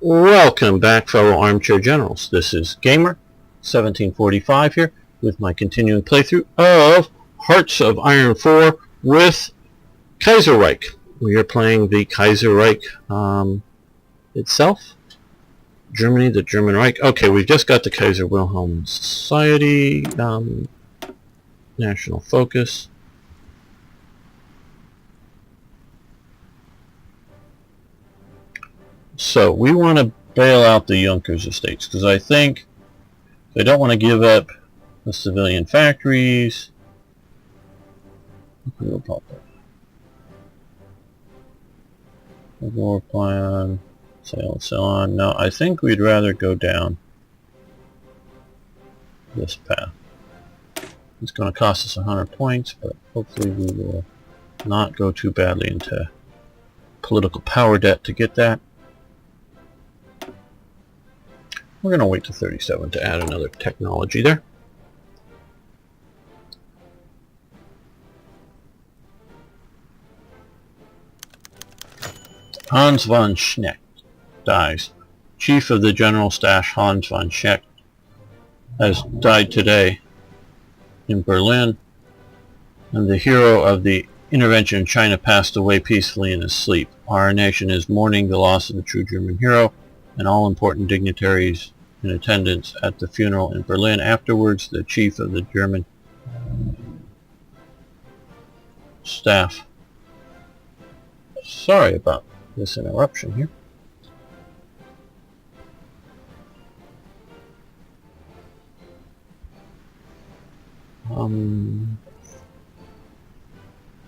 Welcome back, fellow armchair generals. This is Gamer 1745 here with my continuing playthrough of Hearts of Iron 4 with Kaiserreich. We are playing the Kaiserreich itself. Germany, the German Reich. Okay, we've just got the Kaiser Wilhelm Society, national focus. So we want to bail out the Junkers estates because I think they don't want to give up the civilian factories. We'll pop that. War plan, sale and so on. No, I think we'd rather go down this path. It's going to cost us 100 points, but hopefully we will not go too badly into political power debt to get that. We're going to wait to 37 to add another technology there. Hans von Schneck dies. Chief of the General Staff Hans von Schneck has died today in Berlin, and the hero of the intervention in China passed away peacefully in his sleep. Our nation is mourning the loss of the true German hero, and all important dignitaries in attendance at the funeral in Berlin. Afterwards, the chief of the German staff. Sorry about this interruption here.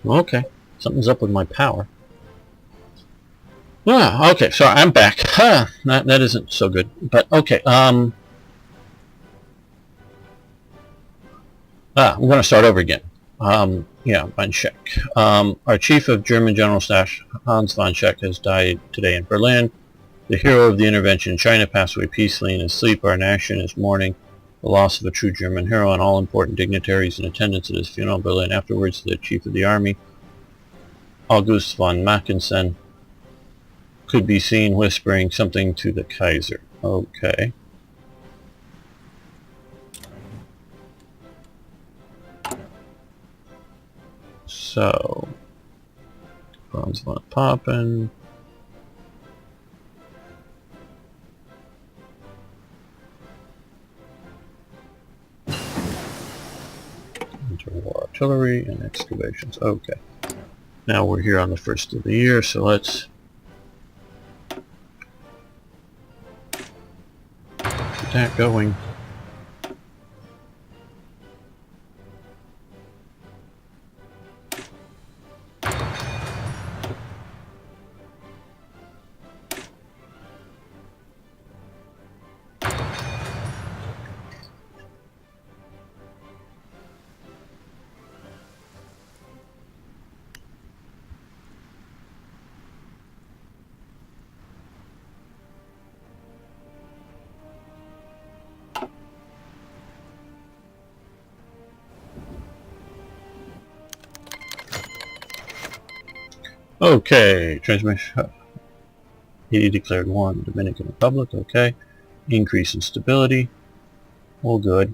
Okay, something's up with my power. Ah, okay, so I'm back. Huh, that isn't so good, but okay. I'm going to start over again. Yeah, von Schneck. Our chief of German General Staff, Hans von Schneck, has died today in Berlin. The hero of the intervention in China passed away peacefully in his sleep. Our nation is mourning the loss of a true German hero, and all important dignitaries in attendance at his funeral in Berlin. Afterwards, the chief of the army, August von Mackensen, could be seen whispering something to the Kaiser. Okay. So, Franz von Papen. Interwar artillery and excavations. Okay. Now we're here on the first of the year, so let's get that going. Okay, transmission. He declared war on the Dominican Republic. Okay, increase in stability. All good.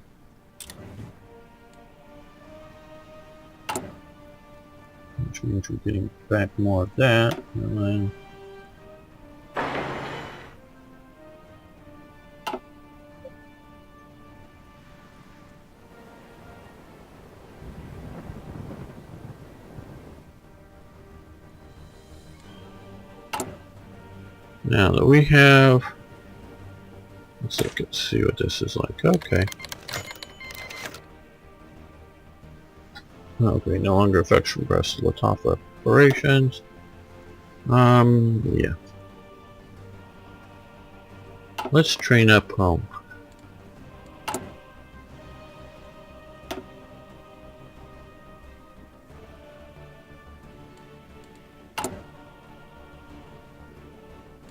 Which means we're getting back more of that. And then now that we have, let's look and see what this is like. Okay. Okay, no longer affects from Brest-Litovsk operations. Yeah. Let's train up home.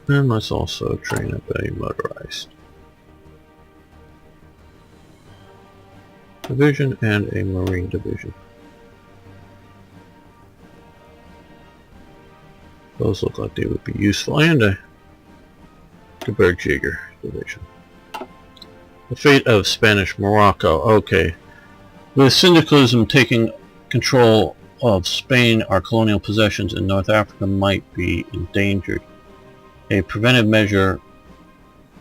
And let's also train up a motorized division and a marine division. Those look like they would be useful, and a Magdeburg-Jäger Division. The fate of Spanish Morocco. Okay. With syndicalism taking control of Spain, our colonial possessions in North Africa might be endangered. A preventive measure,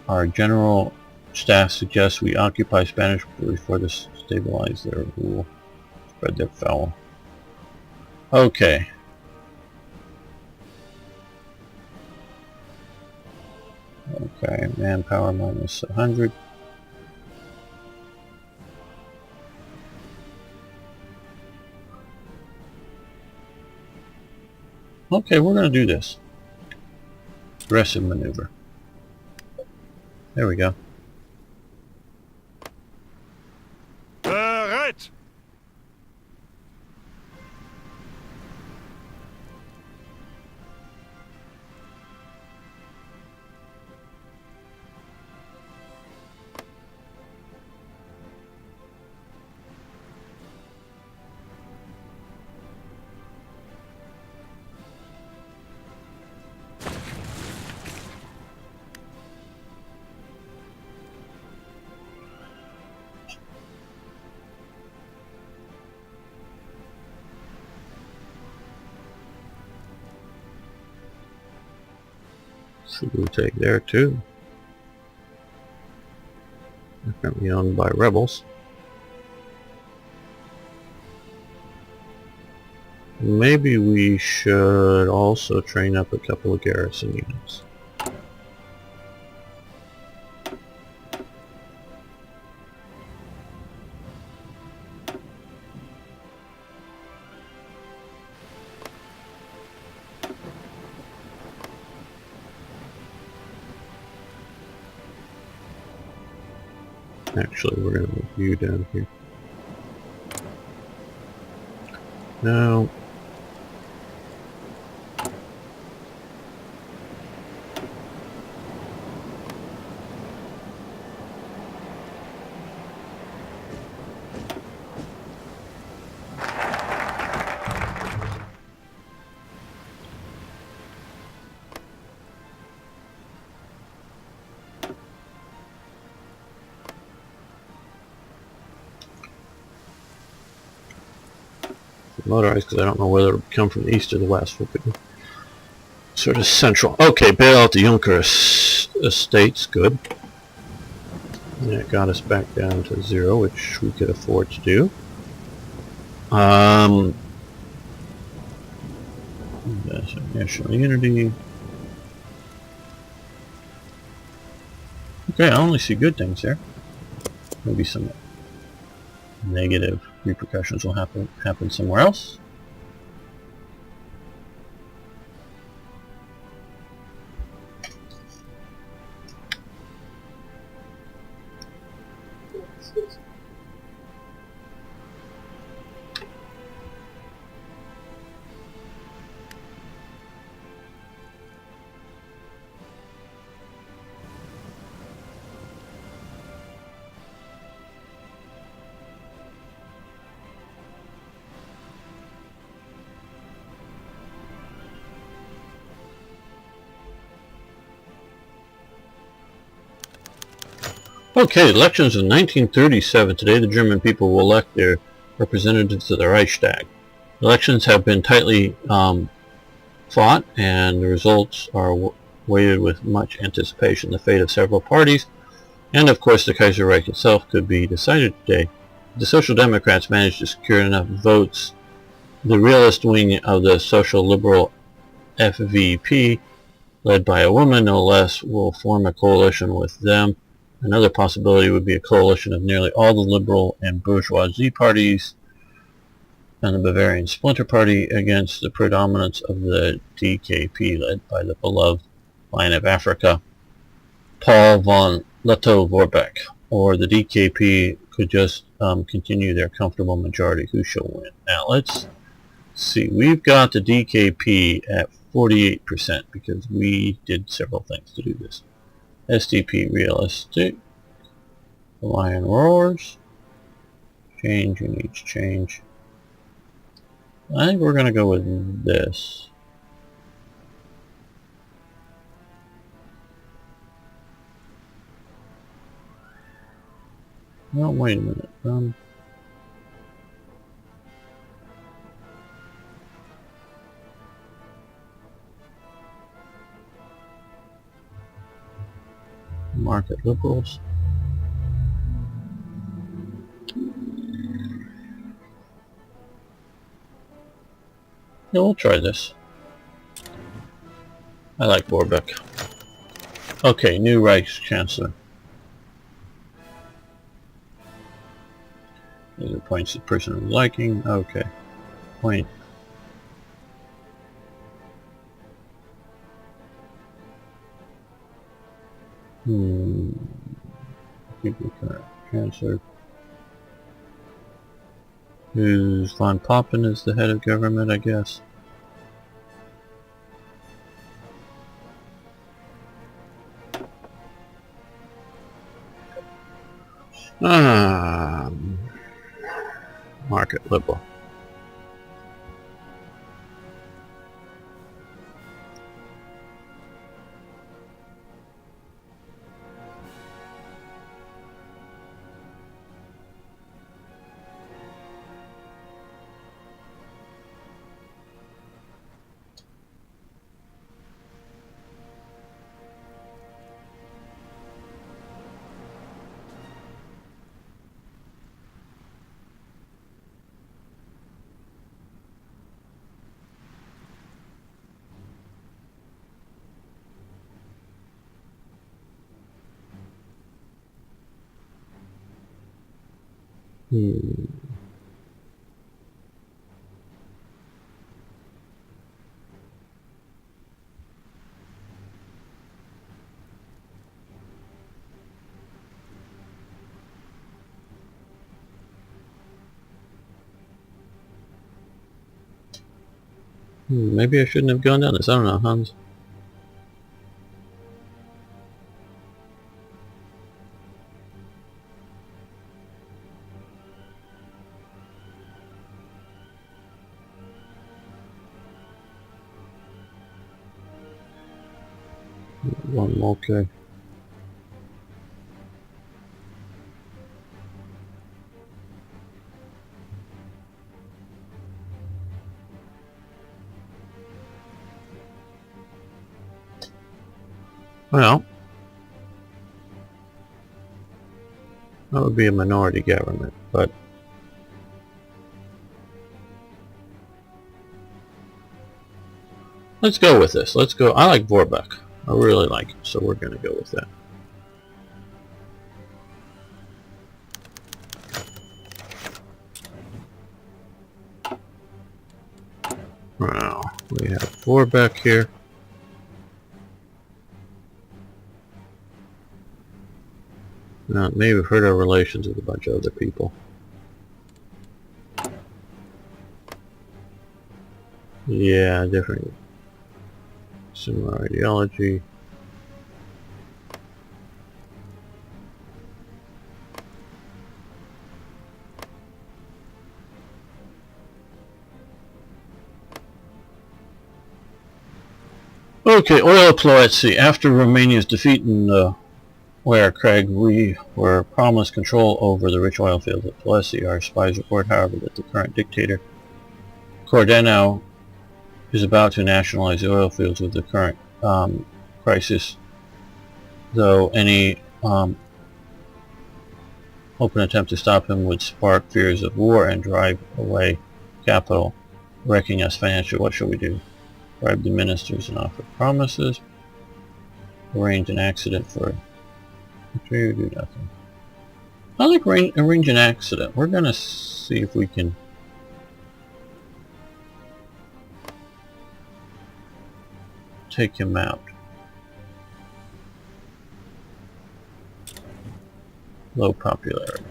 our general staff suggests we occupy Spanish before to stabilize their rule, spread their foul. Okay. Okay, manpower minus 100. Okay, we're going to do this. Aggressive maneuver. There we go. Bereit! So we'll take there too. Apparently owned by rebels. Maybe we should also train up a couple of garrison units. Actually, we're going to move you down here. No. Motorized, because I don't know whether it'll come from the east or the west. We'll be sort of central. Okay, bail out the Junker estates. Good. That got us back down to 0, which we could afford to do. National unity. Okay, I only see good things here. Maybe some negative repercussions will happen somewhere else. Okay, elections in 1937. Today the German people will elect their representatives to the Reichstag. Elections have been tightly fought, and the results are waited with much anticipation. The fate of several parties, and of course the Kaiserreich itself, could be decided today. The Social Democrats managed to secure enough votes. The realist wing of the Social Liberal FVP, led by a woman no less, will form a coalition with them. Another possibility would be a coalition of nearly all the liberal and bourgeoisie parties and the Bavarian Splinter Party against the predominance of the DKP, led by the beloved Lion of Africa, Paul von Lettow-Vorbeck. Or the DKP could just continue their comfortable majority. Who shall win? Now let's see. We've got the DKP at 48% because we did several things to do this. SDP realistic. The lion roars. Change, you need to change. I think we're going to go with this. Well, wait a minute. Market liberals. Yeah, we'll try this. I like Borbeck. Okay, new Reichschancellor. These are points of personal liking. Okay. Point. Keep the current Chancellor. Who's von Papen is the head of government, I guess. Market liberal. Maybe I shouldn't have gone down this. I don't know, Hans. Okay. Well, that would be a minority government, but let's go with this. Let's go. I like Vorbeck. I really like him, so we're going to go with that. Now, we have Vorbeck here. Now, maybe we've hurt our relations with a bunch of other people. Yeah, different. Similar ideology. Okay, oil diplomacy. After Romania's defeat in the Crag, we were promised control over the rich oil fields at Plessy. Our spies report, however, that the current dictator, Cordenau, is about to nationalize the oil fields with the current crisis, though any open attempt to stop him would spark fears of war and drive away capital, wrecking us financially. What shall we do? Bribe the ministers and offer promises? Arrange an accident for... do nothing. I like arrange an accident. We're gonna see if we can... take him out. Low popularity.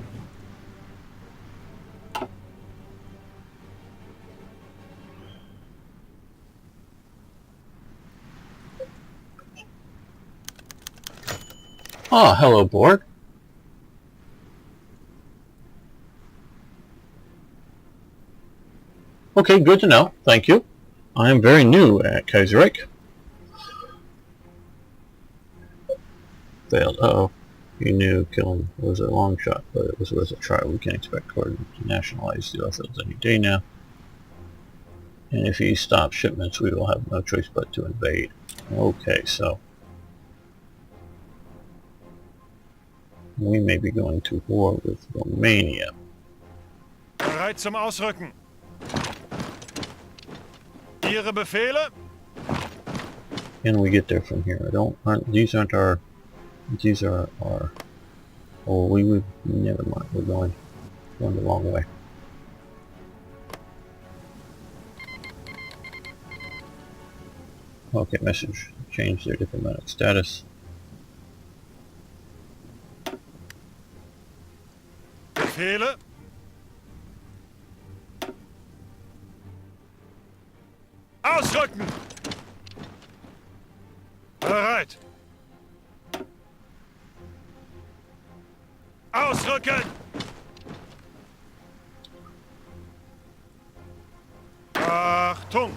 Oh, hello, Borg. Okay, good to know. Thank you. I am very new at Kaiserreich. Failed. Uh-oh. You knew killing was a long shot, but it was worth a try. We can expect Gordon to nationalize the oil fields any day now. And if he stops shipments, we will have no choice but to invade. Okay, so we may be going to war with Romania. Bereit zum Ausrücken. Ihre Befehle? Can we get there from here? These are our, oh, we would, never mind, we're going the wrong way. Okay, message, change their diplomatic status. Befehle? Ausrücken! Bereit! Ausrücken! Achtung!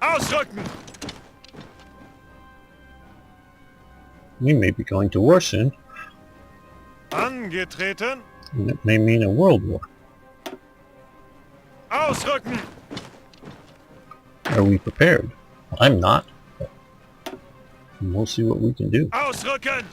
Ausrücken! We may be going to war soon. Angetreten! And it may mean a world war. Ausrücken! Are we prepared? I'm not. But we'll see what we can do. Ausrücken!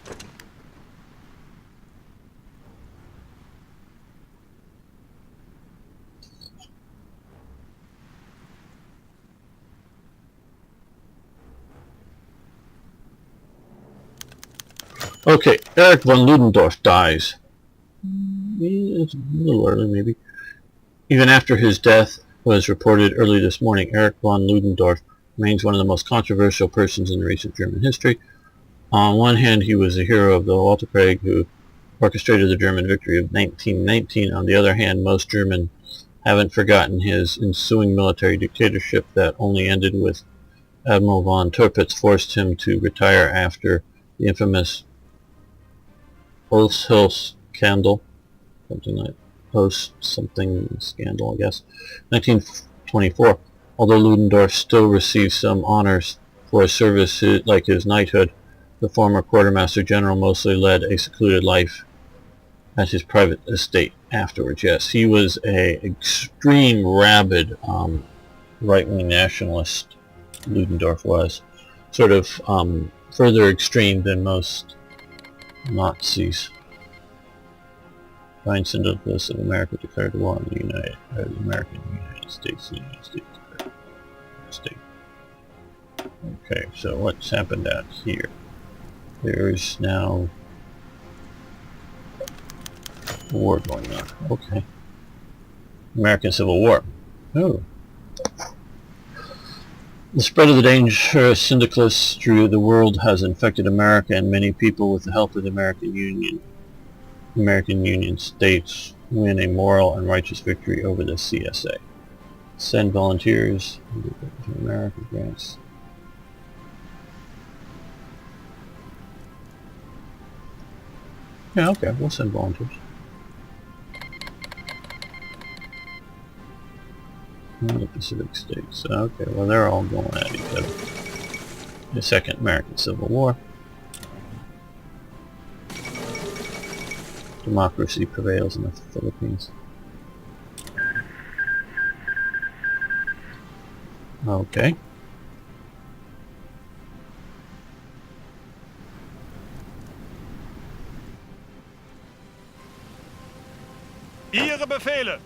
Okay, Erich von Ludendorff dies. It's a little early, maybe. Even after his death was reported early this morning, Erich von Ludendorff remains one of the most controversial persons in recent German history. On one hand, he was a hero of the Walter Krieg who orchestrated the German victory of 1919. On the other hand, most Germans haven't forgotten his ensuing military dictatorship that only ended with Admiral von Tirpitz forced him to retire after the infamous Post scandal, something like something scandal, I guess, 1924. Although Ludendorff still received some honors for his service, like his knighthood, the former quartermaster general mostly led a secluded life at his private estate afterwards. Yes, he was a extreme, rabid, right-wing nationalist. Ludendorff was sort of further extreme than most Nazis. Fine syndicalists of America declared war on the United States. Okay, so what's happened out here? There is now a war going on. Okay. American Civil War. Oh. The spread of the dangerous syndicalists through the world has infected America, and many people, with the help of the American Union states, win a moral and righteous victory over the CSA. Send volunteers to America grants. Yeah, okay, we'll send volunteers. The Pacific States. Okay, well they're all going at each other. The Second American Civil War. Democracy prevails in the Philippines. Okay. Ihre Befehle!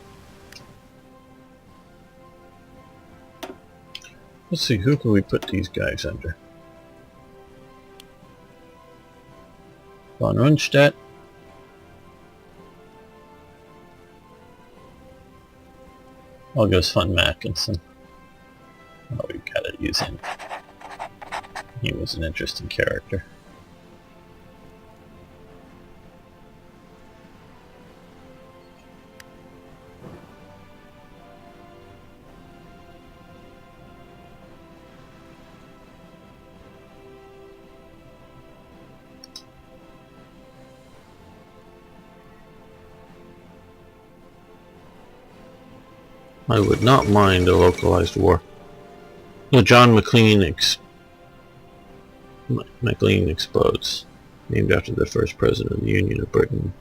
Let's see, who can we put these guys under? Von Rundstedt. I'll go Sven Mackinson. Oh, we gotta use him. He was an interesting character. I would not mind a localized war. John McLean explodes, named after the first president of the Union of Britain.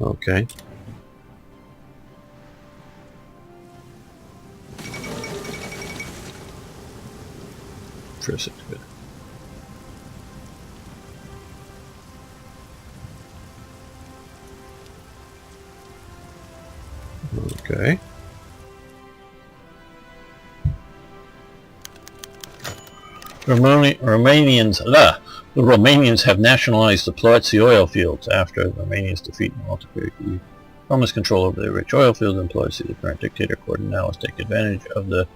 Okay. Okay. The Romanians have nationalized the Plausible oil fields after Romania's defeat in Multiple promised control over the rich oil fields and Plausible. The current dictator Gordon now has taken advantage of the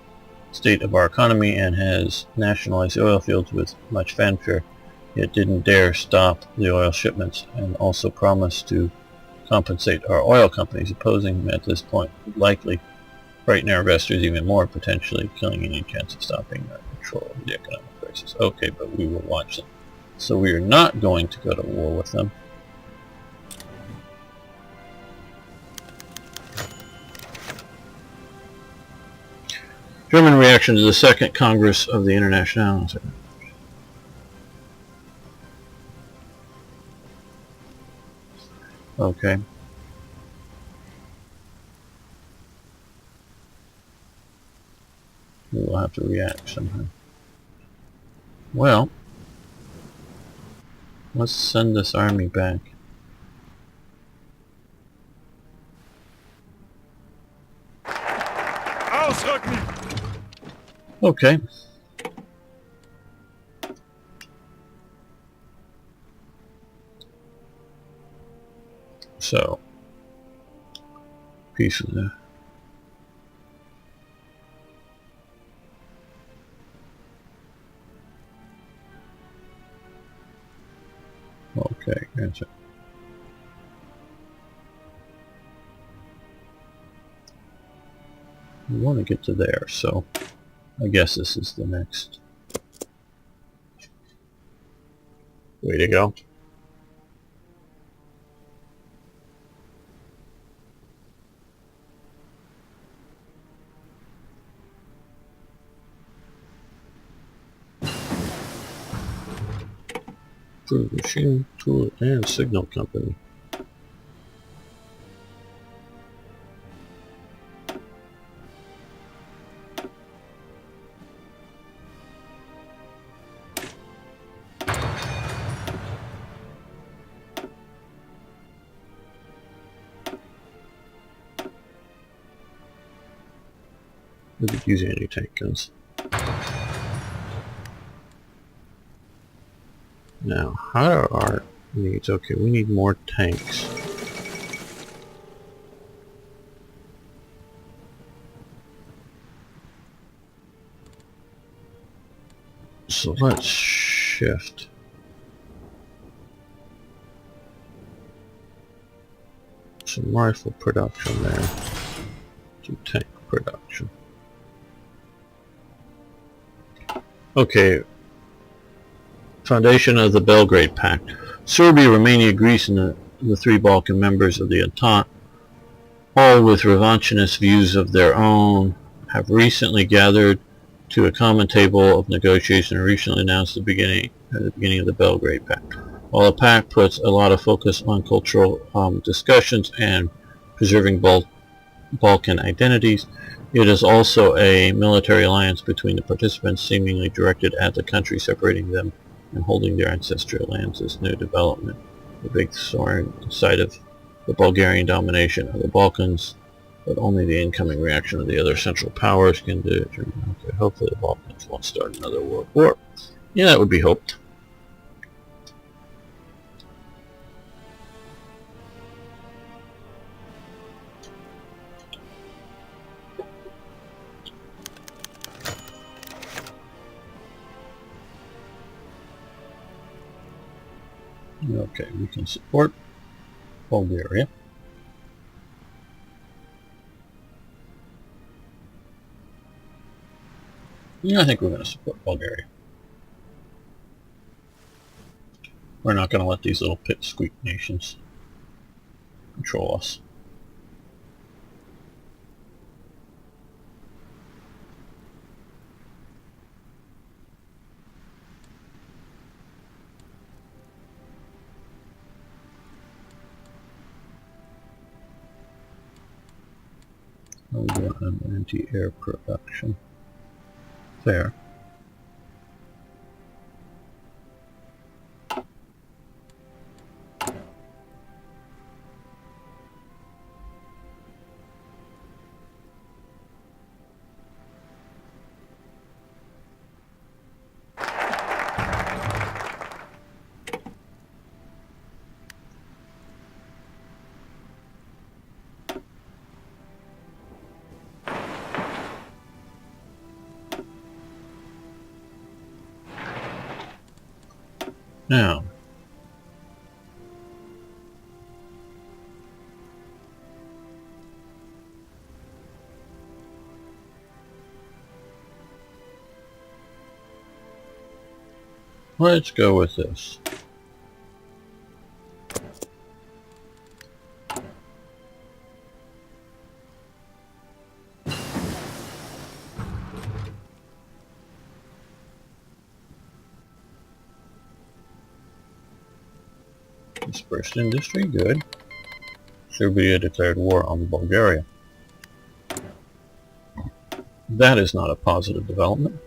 state of our economy and has nationalized the oil fields with much fanfare, yet didn't dare stop the oil shipments and also promised to compensate our oil companies. Opposing him at this point would likely frighten our investors even more, potentially killing any chance of stopping our control of the economic crisis. Okay, but we will watch them. So we are not going to go to war with them. German reaction to the Second Congress of the International. Okay. We'll have to react somehow. Well, let's send this army back. Ausrücken! Okay. So, piece of the okay, that's it. We want to get to there, so I guess this is the next way to go. Machine Tool and Signal Company. We could use anti-tank guns. Now, how are our needs? Okay, we need more tanks. So let's shift. Some rifle production there to tank production. Okay. Foundation of the Belgrade Pact. Serbia, Romania, Greece, and the three Balkan members of the Entente, all with revanchist views of their own, have recently gathered to a common table of negotiation and recently announced at the beginning of the Belgrade Pact. While the pact puts a lot of focus on cultural discussions and preserving Balkan identities, it is also a military alliance between the participants, seemingly directed at the country, separating them and holding their ancestral lands as new development. The big thorn inside of the Bulgarian domination of the Balkans, but only the incoming reaction of the other Central Powers can determine. Okay, hopefully the Balkans won't start another world war. Yeah, that would be hoped. Okay, we can support Bulgaria. Yeah, I think we're going to support Bulgaria. We're not going to let these little pipsqueak nations control us. I'm doing an anti-air production. There. Now, let's go with this. Dispersed industry, good. Serbia declared war on Bulgaria. That is not a positive development.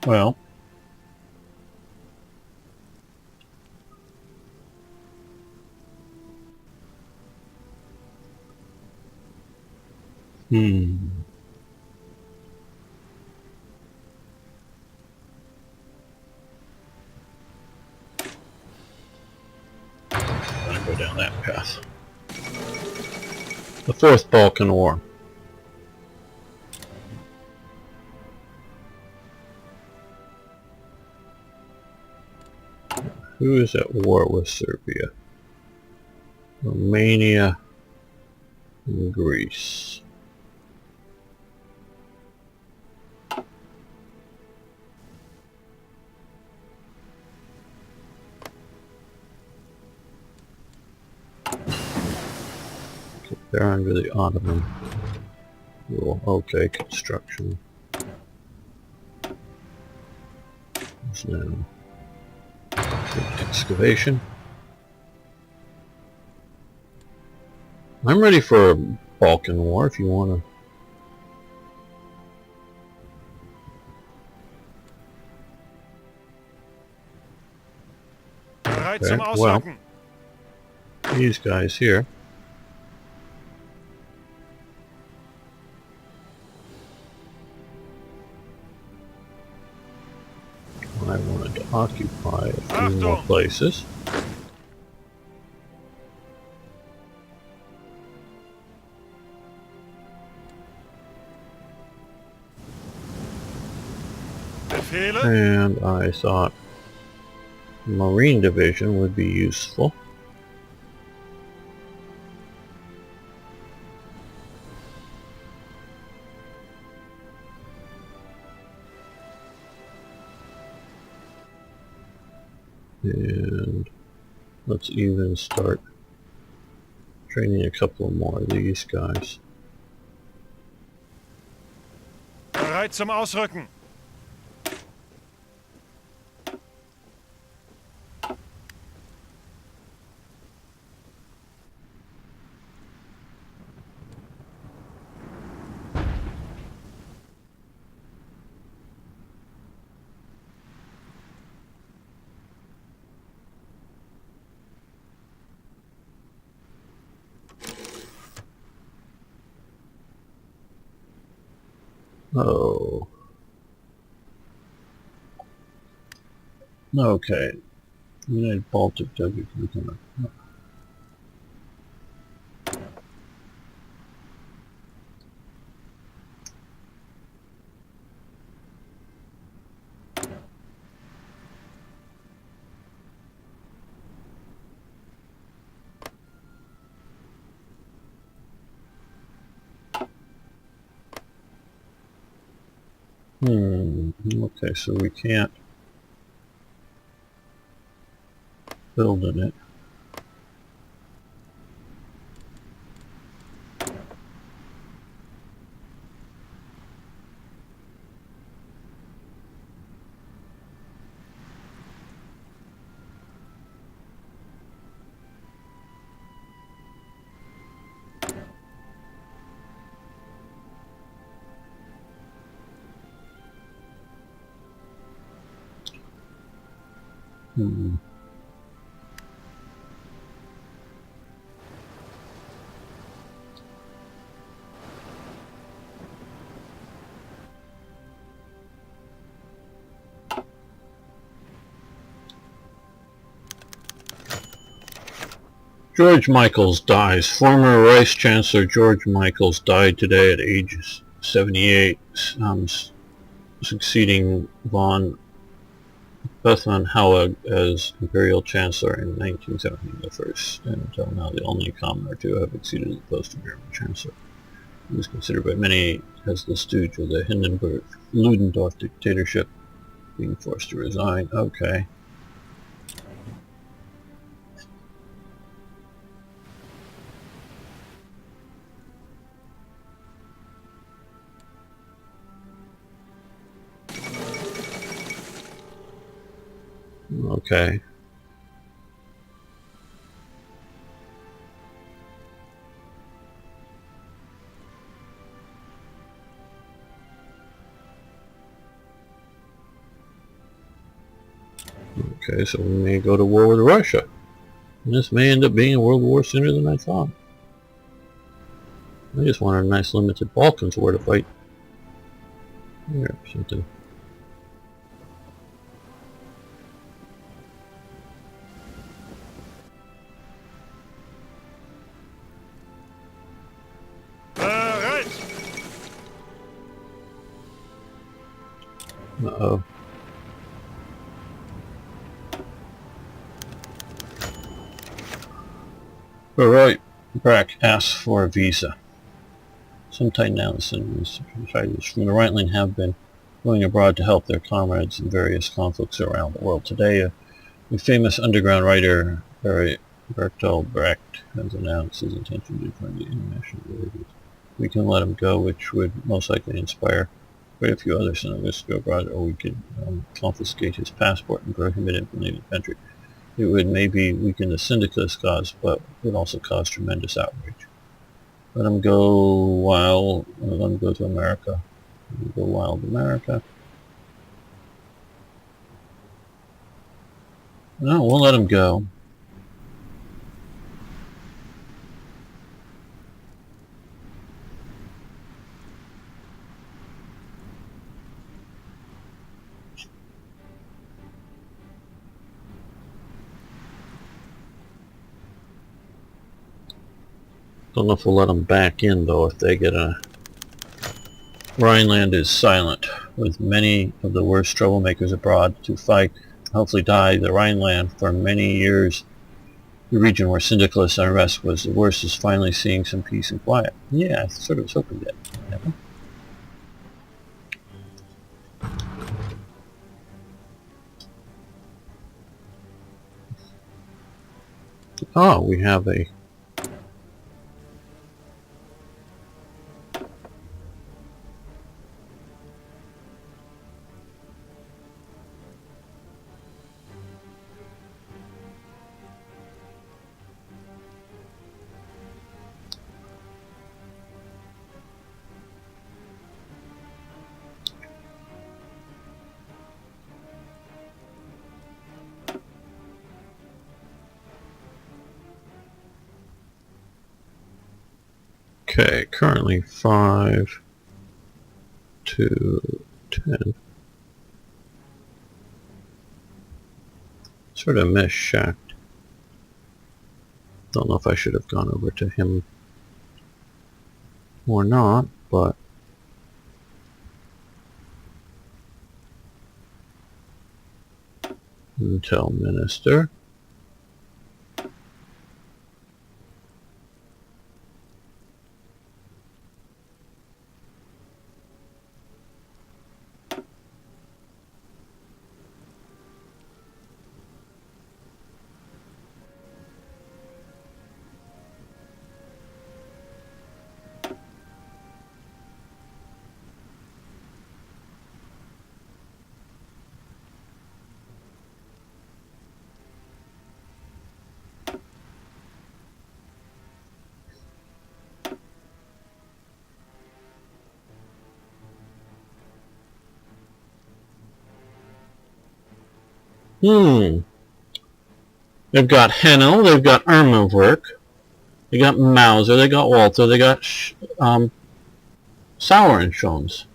Well, I'm gonna go down that path. The Fourth Balkan War. Who is at war with Serbia? Romania and Greece. They're under the Ottoman rule. Okay, construction. There's now excavation. I'm ready for a Balkan War if you want to. Bereit Okay, zum Ausrücken. Well, these guys here. I wanted to occupy a few more places. Befehle. And I thought Marine Division would be useful. And let's even start training a couple more of these guys. Bereit zum Ausrücken. Oh. Okay. United Baltic W. Okay, so we can't build in it. Hmm. George Michaels dies. Former Vice Chancellor George Michaels died today at age 78, succeeding von Bethmann Howag as Imperial Chancellor in 1917, the first and until now the only commoner to have exceeded the post of German Chancellor. He was considered by many as the stooge of the Ludendorff dictatorship, being forced to resign. Okay. Okay. Okay, so we may go to war with Russia. And this may end up being a world war sooner than I thought. I just wanted a nice limited Balkans war to fight. Here, something. Bereit! Uh-oh. Belgrade Pact asks for a visa. Some Titan analysts from the Rhineland have been going abroad to help their comrades in various conflicts around the world. Today, a famous underground writer, Bertolt Brecht, has announced his intention to join the international religions. We can let him go, which would most likely inspire quite a few other synagogues to go abroad, or we could confiscate his passport and prohibit him from leaving the country. It would maybe weaken the syndicalist cause, but would also cause tremendous outrage. Let him go wild. Let him go to America. Let him go wild America. No, we'll let him go. Don't know if we'll let them back in, though, if they get a... Rhineland is silent, with many of the worst troublemakers abroad to fight, hopefully die. The Rhineland, for many years, the region where syndicalist unrest was the worst, is finally seeing some peace and quiet. Yeah, I sort of was hoping that would happen. Oh, we have a... Okay, currently 5 to 10. Sort of missed Shack. Don't know if I should have gone over to him or not, but... Intel Minister. They've got Henno, they've got Ermenwerk, they got Mauser, they got Walter, they got Sauerensons.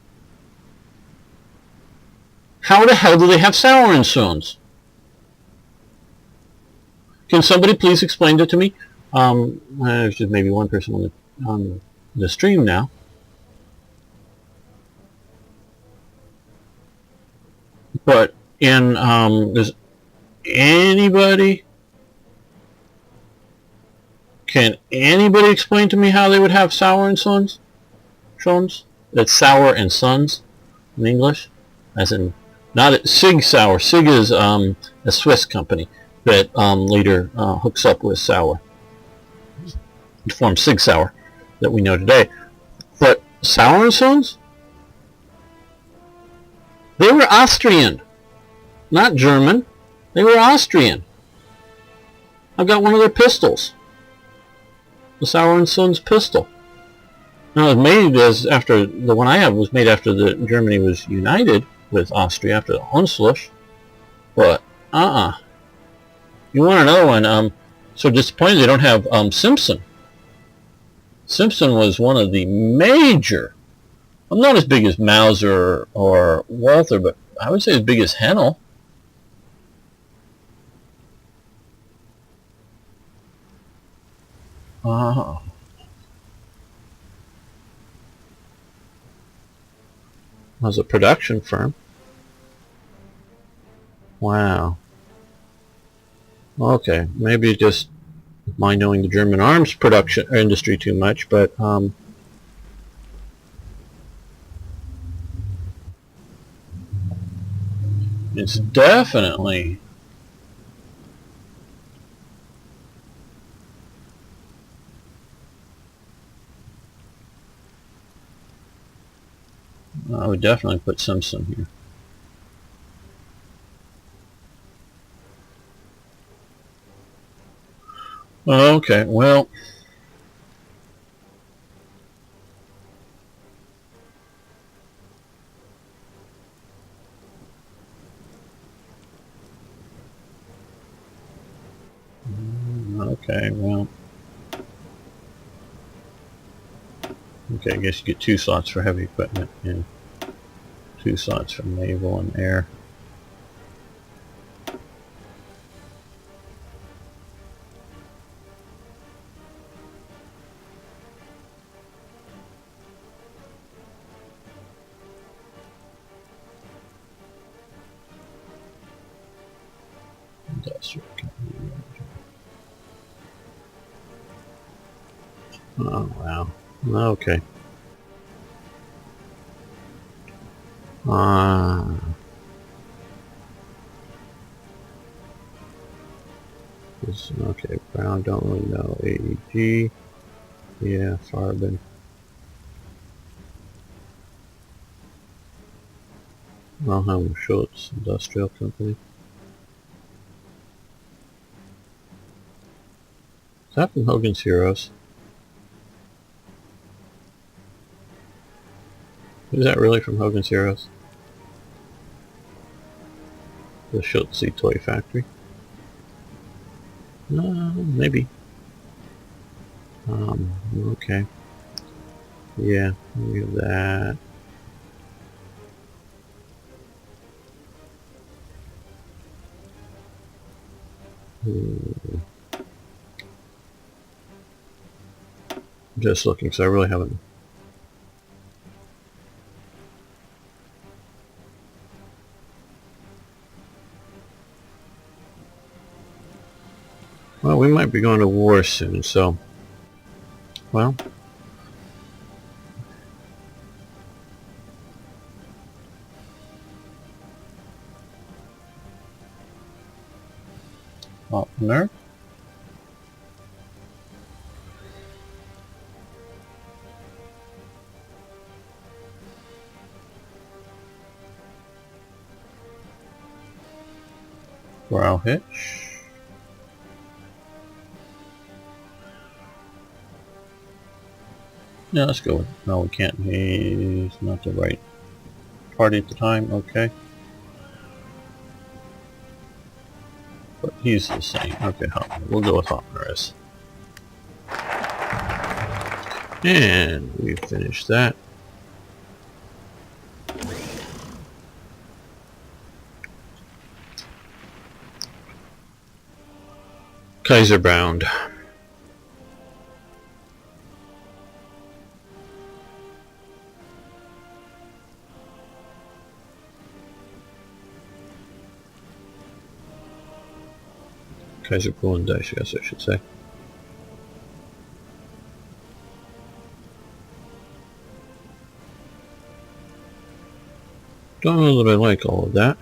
How the hell do they have Sauerensons? Can somebody please explain that to me? There's just maybe one person on the stream now. But does anybody... Can anybody explain to me how they would have Sauerensons? That's Sauer and Sons in English, as in not Sig Sauer. Sig is a Swiss company that later hooks up with Sauer to form Sig Sauer that we know today. But Sauerensons, they were Austrian, not German. They were Austrian. I've got one of their pistols. The Sauerensons pistol. Now it was made after the one I have was made after Germany was united with Austria after the Anschluss. But you want another one? So disappointed they don't have Simpson. Simpson was one of the major. I'm not as big as Mauser or Walther, but I would say as big as Hennel. Was a production firm. Wow. Okay, maybe just my knowing the German arms production industry too much, but it's definitely I would definitely put Simpson here. Okay, well, okay, well, okay, I guess you get 2 slots for heavy equipment and 2 slots for naval and air. Oh wow. Okay. Okay, Brown don't really know. AEG. Yeah, Farben. Wilhelm Schultz Industrial Company. Is that from Hogan's Heroes? Is that really from Hogan's Heroes? The Schultz Toy Factory? Maybe. Okay. Yeah, we have that. Just looking, so I really haven't. Well, we might be going to war soon, so, well, Faulkner. Brow Hitch. Yeah, let's go with, no we can't, he's not the right party at the time, okay. But he's the same. Okay, we'll go with Hotmaris. And we've finished that. Kaiserbound. Kaiserpool and Dice, yes, I should say. Don't know that I like all of that.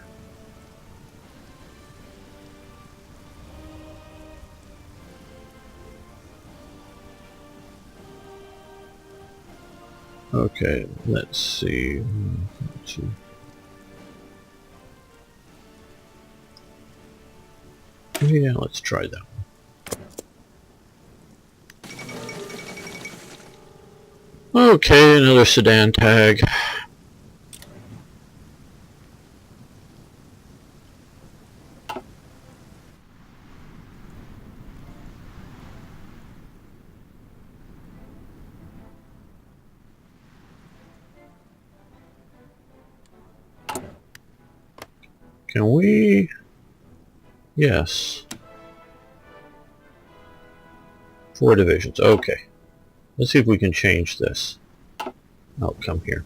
Okay, let's see. Yeah, let's try that one. Okay, another sedan tag. Can we? Yes. 4 divisions. Okay. Let's see if we can change this. Oh, come here.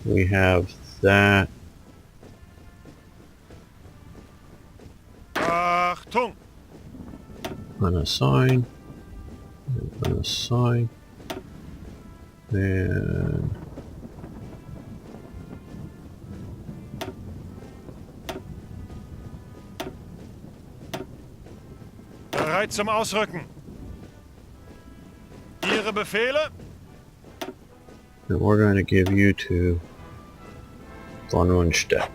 We have that. Achtung! Unassign. Unassign. And Bereit zum Ausrücken. Ihre Befehle? and we're going to give you to von Rundstedt.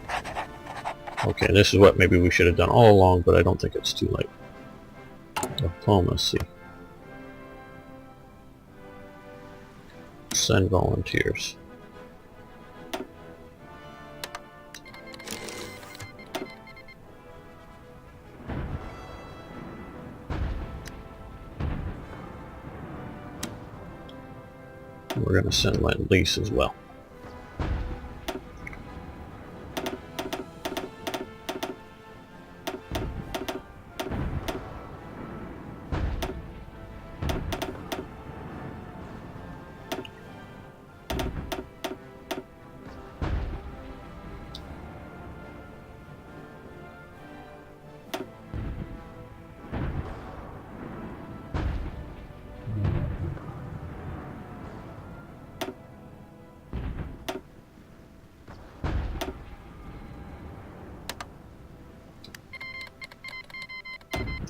Okay, this is what maybe we should have done all along, but I don't think it's too late. Diplomacy. Send volunteers. We're going to send Lend-Lease as well.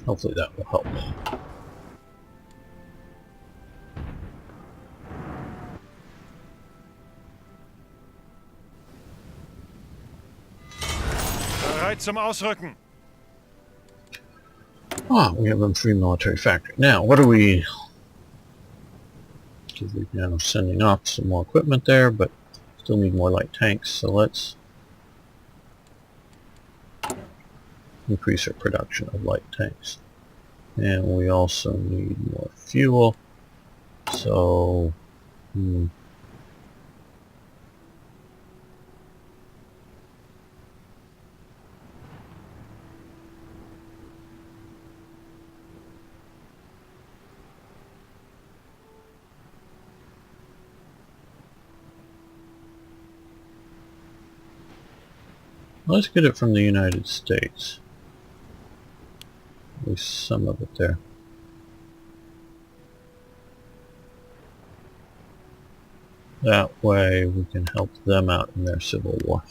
Hopefully that will help. Bereit zum Ausrücken. Ah, we have a free military factory. Now, what are we... We're sending off some more equipment there, but still need more light tanks, so let's increase our production of light tanks. And we also need more fuel, so let's get it from the United States. At least some of it there. That way we can help them out in their civil war.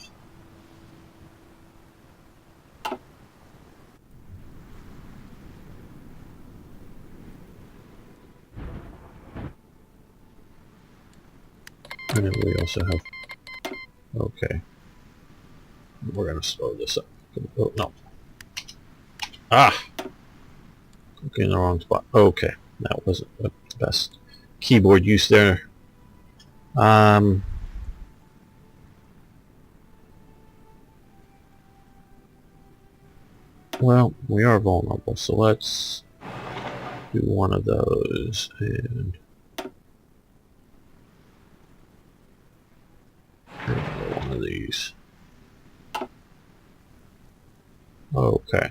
And then we also have... Okay. We're going to slow this up. Oh, no. Ah! Clicking in the wrong spot. Okay. That wasn't the best keyboard use there. Well, we are vulnerable, so let's do one of those and one of these. Okay.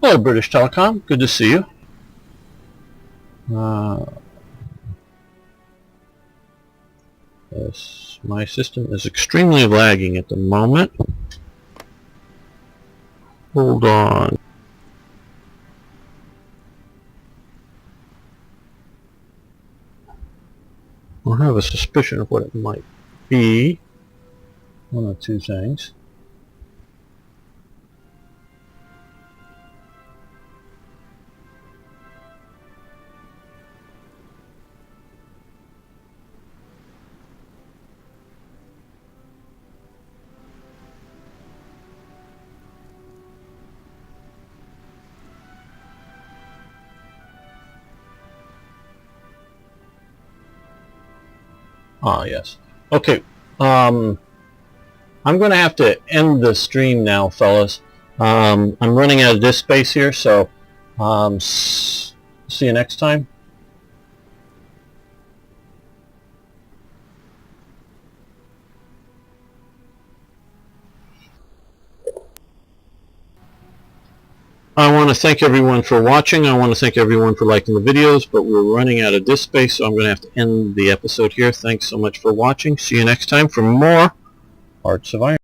Hello, British Telecom. Good to see you. Yes, my system is extremely lagging at the moment. Hold on. I have a suspicion of what it might be. One of two things. Ah, yes. Okay. I'm going to have to end the stream now, fellas. I'm running out of disk space here, so see you next time. I want to thank everyone for watching. I want to thank everyone for liking the videos, but we're running out of disk space, so I'm going to have to end the episode here. Thanks so much for watching. See you next time for more Hearts of Iron.